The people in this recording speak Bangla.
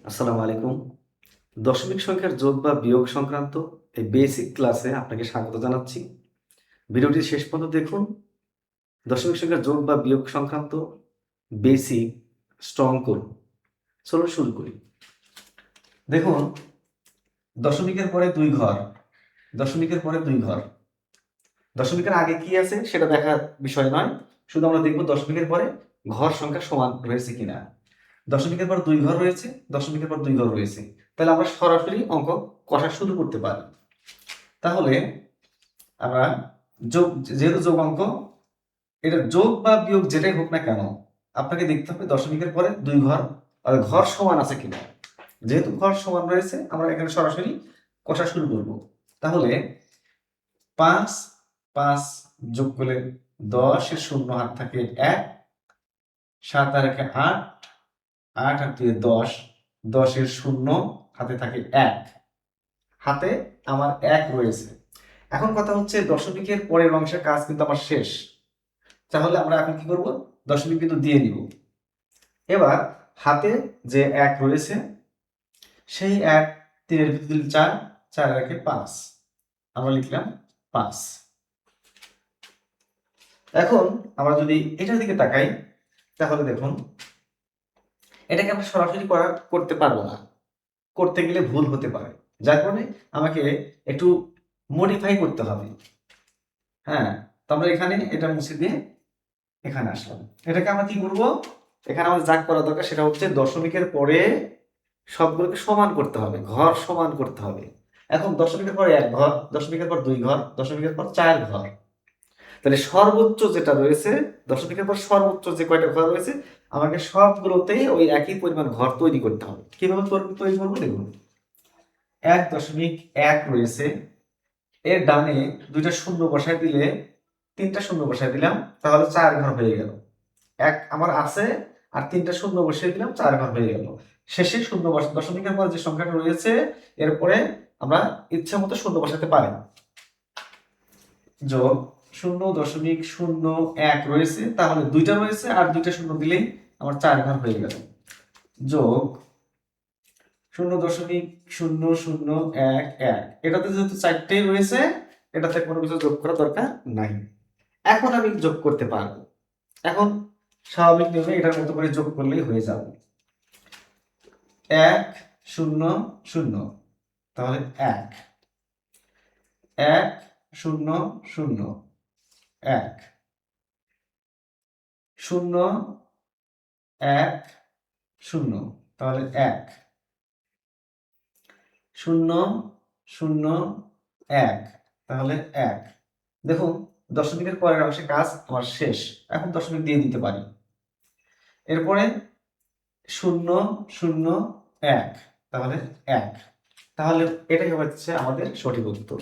আসসালামু আলাইকুম। দশমিক সংখ্যার যোগ বা বিয়োগ সংক্রান্ত এই বেসিক ক্লাসে আপনাকে স্বাগত জানাচ্ছি। ভিডিওটি শেষ পর্যন্ত দেখুন। দশমিক সংখ্যার যোগ বা বিয়োগ সংক্রান্ত বেসিক স্ট্রং করুন। চলুন শুরু করি। দেখুন, দশমিকের পরে দুই ঘর, দশমিকের পরে দুই ঘর। দশমিকের আগে কি আছে সেটা দেখার বিষয় নয়, শুধু আমরা দেখব দশমিকের পরে ঘর সংখ্যা সমান হয়েছে কিনা। দশমিকের পর দুই ঘর রয়েছে, দশমিকের পর দুই ঘর রয়েছে, তাহলে আমরা সরাসরি অঙ্ক কষা শুরু করতে পারি। তাহলে আমরা যোগ, যেহেতু যোগ অঙ্ক, এটা যোগ বা বিয়োগ যেটাই হোক না কেন আপনাকে দেখতে হবে দশমিকের পরে দুই ঘর আর ঘর সমান আছে কিনা। যেহেতু ঘর সমান রয়েছে আমরা এখানে সরাসরি কষা শুরু করব। তাহলে 5 5 যোগ করলে 10 এর শূন্য হাত থাকে 1, 7 আর 1 8, 8 আর 2 10, 10 এর শূন্য হাতে থাকে 1, হাতে আমার 1 রয়েছে। এখন কথা হচ্ছে দশমিকের পরের অংশের কাজ কিন্তু আমার শেষ, তাহলে আমরা এখন কি করব, দশমিক কিন্তু দিয়ে নিব। এবার হাতে যে 1 রয়েছে সেই 1 3 এর ভিতরে দিলে 4, 4 আর 1 5, আমরা লিখলাম 5। এখন আমরা যদি এটার দিকে তাকাই তাহলে দেখুন, এটাকে আমরা সরাসরি করতে পারবো না, করতে গেলে ভুল হতে পারে, যার কারণে আমাকে একটু মডিফাই করতে হবে। হ্যাঁ, তো আমরা এখানে এটা মুছে দিয়ে এখানে আসলাম। এটাকে আমরা কি করব, এখানে আমাদের যা করা দরকার সেটা হচ্ছে দশমিকের পরে সবগুলোকে সমান করতে হবে, ঘর সমান করতে হবে। এখন দশমিকের পর এক ঘর, দশমিকের পর দুই ঘর, দশমিকের পর চার ঘর, তাহলে সর্বোচ্চ যেটা রয়েছে, দশমিকের পর সর্বোচ্চ যে কয়টা ঘর রয়েছে আমাকে সবগুলোতেই ওই একই পরিমাণ ঘর তৈরি করতে হবে। কিভাবে তৈরি করবো দেখুন, 1.1 রয়েছে, এর ডানে দুইটা শূন্য বসায় দিলে, তিনটা শূন্য বসায় দিলাম, তাহলে 4 ঘর হয়ে গেল। 1 আমার আছে আর তিনটা শূন্য বসিয়ে দিলাম, 4 ঘর হয়ে গেল। শেষে শূন্য দশমিকের পর যে সংখ্যাটা রয়েছে এরপরে আমরা ইচ্ছা মতো শূন্য বসাতে পারি। যোগ 0.01 রয়েছে, তাহলে দুইটা রয়েছে আর দুইটা শূন্য দিলেই আমার 4 ঘর হয়ে গেল। যোগ 0.0011, এটাতে যেহেতু 4টেই রয়েছে এটাতে কোনো কিছু যোগ করা দরকার নাই। এখন আমি যোগ করতে পারবো। এখন স্বাভাবিক নিয়মে এটার মতো করে যোগ করলেই হয়ে যাবে। 1 0 0, তাহলে 1 1 0 0 1 0 1 0, তাহলে 1 0 0 1, তাহলে 1। দেখুন, দশমিকের পরের অংশে কাজ আমার শেষ, এখন দশমিক দিয়ে দিতে পারি। এরপরে 0 0 1, তাহলে 1, তাহলে এটাই হচ্ছে আমাদের সঠিক উত্তর।